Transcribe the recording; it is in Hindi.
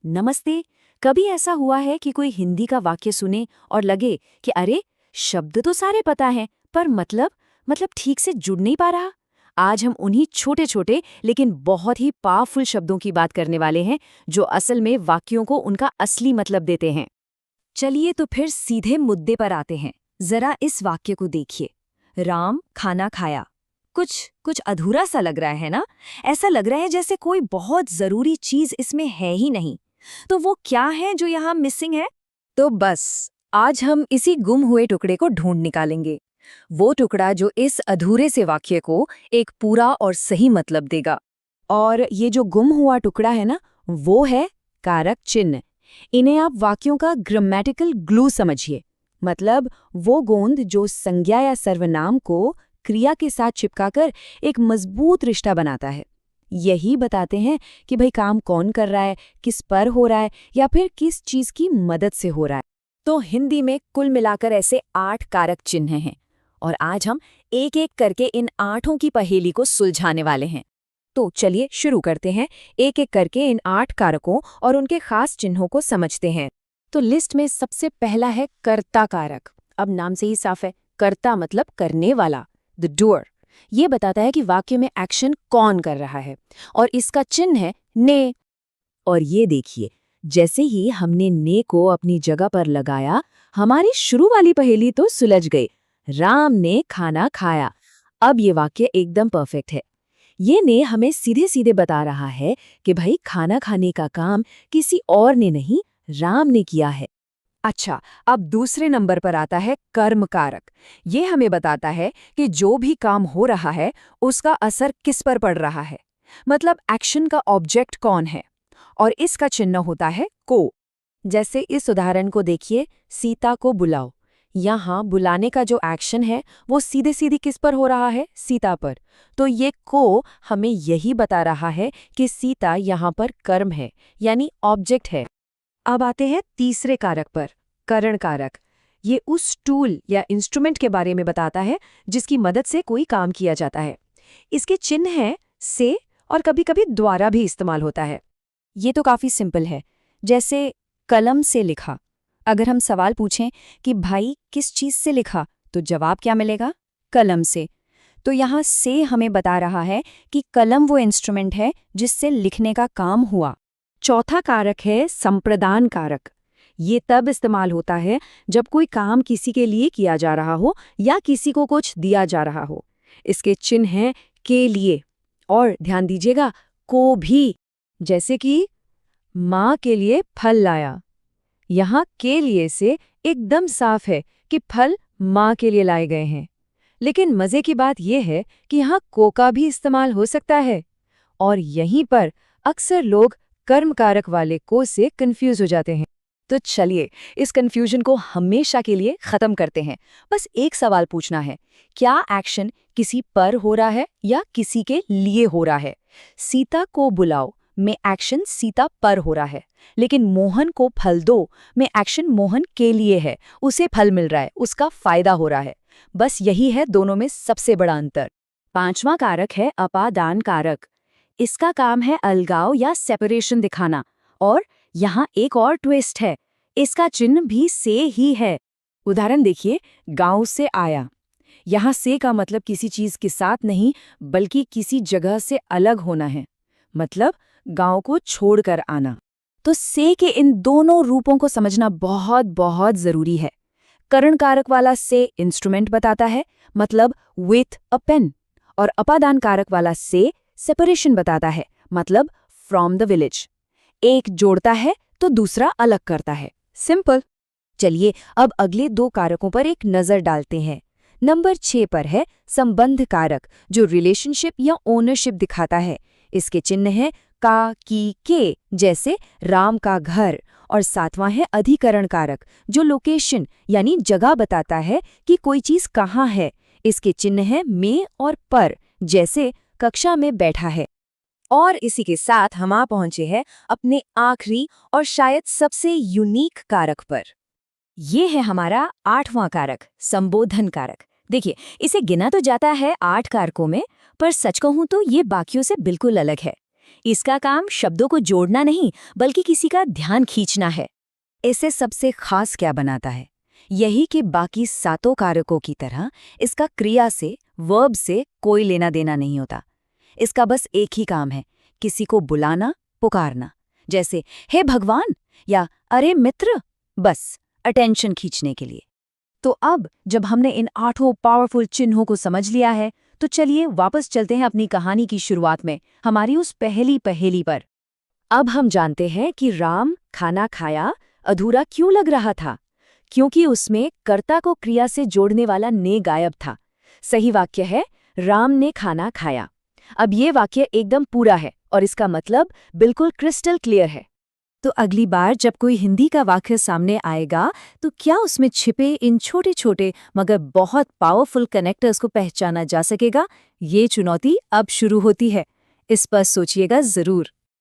नमस्ते। कभी ऐसा हुआ है कि कोई हिंदी का वाक्य सुने और लगे कि अरे, शब्द तो सारे पता हैं, पर मतलब ठीक से जुड़ नहीं पा रहा। आज हम उन्हीं छोटे छोटे लेकिन बहुत ही पावरफुल शब्दों की बात करने वाले हैं, जो असल में वाक्यों को उनका असली मतलब देते हैं। चलिए तो फिर सीधे मुद्दे पर आते हैं। जरा इस वाक्य को देखिए, राम खाना खाया। कुछ कुछ अधूरा सा लग रहा है ना? ऐसा लग रहा है जैसे कोई बहुत जरूरी चीज इसमें है ही नहीं। तो वो क्या है जो यहाँ मिसिंग है? तो बस आज हम इसी गुम हुए टुकड़े को ढूंढ निकालेंगे। वो टुकड़ा जो इस अधूरे से वाक्य को एक पूरा और सही मतलब देगा। और ये जो गुम हुआ टुकड़ा है ना, वो है कारक चिन्ह। इन्हें आप वाक्यों का ग्रामेटिकल ग्लू समझिए। मतलब वो गोंद जो संज्ञा या सर्वनाम को क्रिया के साथ चिपकाकर एक मजबूत रिश्ता बनाता है। यही बताते हैं कि भाई काम कौन कर रहा है, किस पर हो रहा है, या फिर किस चीज की मदद से हो रहा है। तो हिंदी में कुल मिलाकर ऐसे 8 कारक चिन्ह हैं, और आज हम एक एक करके इन 8 की पहेली को सुलझाने वाले हैं। तो चलिए शुरू करते हैं, एक एक करके इन 8 कारकों और उनके खास चिन्हों को समझते हैं। तो लिस्ट में सबसे पहला है कर्ता कारक। अब नाम से ही साफ है, कर्ता मतलब करने वाला, द डूअर। ये बताता है कि वाक्य में एक्शन कौन कर रहा है, और इसका चिन्ह है ने। और ये देखिए, जैसे ही हमने ने को अपनी जगह पर लगाया, हमारी शुरू वाली पहेली तो सुलझ गई। राम ने खाना खाया। अब ये वाक्य एकदम परफेक्ट है। ये ने हमें सीधे सीधे बता रहा है कि भाई खाना खाने का काम किसी और ने नहीं, राम ने किया है। अच्छा, अब दूसरे नंबर पर आता है कर्म कारक। ये हमें बताता है कि जो भी काम हो रहा है उसका असर किस पर पड़ रहा है। मतलब एक्शन का ऑब्जेक्ट कौन है, और इसका चिन्ह होता है को। जैसे इस उदाहरण को देखिए, सीता को बुलाओ। यहाँ बुलाने का जो एक्शन है वो सीधे सीधे किस पर हो रहा है, सीता पर। तो ये को हमें यही बता रहा है कि सीता यहाँ पर कर्म है, यानी ऑब्जेक्ट है। अब आते हैं तीसरे कारक पर, करण कारक। ये उस टूल या इंस्ट्रूमेंट के बारे में बताता है जिसकी मदद से कोई काम किया जाता है। इसके चिन्ह हैं से, और कभी-कभी द्वारा भी इस्तेमाल होता है। ये तो काफी सिंपल है, जैसे कलम से लिखा। अगर हम सवाल पूछें कि भाई किस चीज से लिखा, तो जवाब क्या मिलेगा? कलम से। तो यहाँ से हमें बता रहा है कि कलम वो इंस्ट्रूमेंट है जिससे लिखने का काम हुआ। चौथा कारक है संप्रदान कारक। ये तब इस्तेमाल होता है जब कोई काम किसी के लिए किया जा रहा हो या किसी को कुछ दिया जा रहा हो। इसके चिन्ह हैं के लिए, और ध्यान दीजिएगा को भी। जैसे कि माँ के लिए फल लाया। यहाँ के लिए से एकदम साफ है कि फल माँ के लिए लाए गए हैं। लेकिन मजे की बात यह है कि यहाँ को का भी इस्तेमाल हो सकता है, और यहीं पर अक्सर लोग कर्म कारक वाले को से कंफ्यूज हो जाते हैं। तो चलिए इस कंफ्यूजन को हमेशा के लिए खत्म करते हैं। बस एक सवाल पूछना है, क्या एक्शन किसी पर हो रहा है या किसी के लिए हो रहा है? सीता को बुलाओ में एक्शन सीता पर हो रहा है, लेकिन मोहन को फल दो में एक्शन मोहन के लिए है, उसे फल मिल रहा है, उसका फायदा हो रहा है। बस यही है दोनों में सबसे बड़ा अंतर। पांचवां कारक है अपादान कारक। इसका काम है अलगाव या सेपरेशन दिखाना। और यहाँ एक और ट्विस्ट है, इसका चिन्ह भी से ही है। उदाहरण देखिए, गांव से आया। यहाँ से का मतलब किसी चीज के साथ नहीं, बल्कि किसी जगह से अलग होना है। मतलब गांव को छोड़कर आना। तो से के इन दोनों रूपों को समझना बहुत बहुत जरूरी है। करण कारक वाला से इंस्ट्रूमेंट बताता है, मतलब विथ अ पेन। और अपादान कारक वाला से सेपरेशन बताता है, मतलब फ्रॉम द विलेज। एक जोड़ता है तो दूसरा अलग करता है। सिंपल। चलिए अब अगले 2 कारकों पर एक नजर डालते हैं। नंबर 6 पर है संबंध कारक, जो रिलेशनशिप या ओनरशिप दिखाता है। इसके चिन्ह है का, की, के, जैसे राम का घर। और 7वां है अधिकरण कारक, जो लोकेशन यानी जगह बताता है कि कोई चीज कहाँ है। इसके चिन्ह है में और पर, जैसे कक्षा में बैठा है। और इसी के साथ हम आ पहुंचे हैं अपने आखिरी और शायद सबसे यूनिक कारक पर। ये है हमारा 8वां कारक, संबोधन कारक। देखिए, इसे गिना तो जाता है 8 कारकों में, पर सच कहूं तो ये बाकियों से बिल्कुल अलग है। इसका काम शब्दों को जोड़ना नहीं बल्कि किसी का ध्यान खींचना है। इसे सबसे खास क्या बनाता है? यही कि बाकी सातों कारकों की तरह इसका क्रिया से, वर्ब से कोई लेना देना नहीं होता। इसका बस एक ही काम है, किसी को बुलाना, पुकारना, जैसे हे भगवान या अरे मित्र, बस अटेंशन खींचने के लिए। तो अब जब हमने इन 8 पावरफुल चिन्हों को समझ लिया है, तो चलिए वापस चलते हैं अपनी कहानी की शुरुआत में, हमारी उस पहली पहेली पर। अब हम जानते हैं कि राम खाना खाया अधूरा क्यों लग रहा था, क्योंकि उसमें कर्ता को क्रिया से जोड़ने वाला ने गायब था। सही वाक्य है राम ने खाना खाया। अब ये वाक्य एकदम पूरा है और इसका मतलब बिल्कुल क्रिस्टल क्लियर है। तो अगली बार जब कोई हिंदी का वाक्य सामने आएगा तो क्या उसमें छिपे इन छोटे छोटे मगर बहुत पावरफुल कनेक्टर्स को पहचाना जा सकेगा? ये चुनौती अब शुरू होती है। इस पर सोचिएगा जरूर।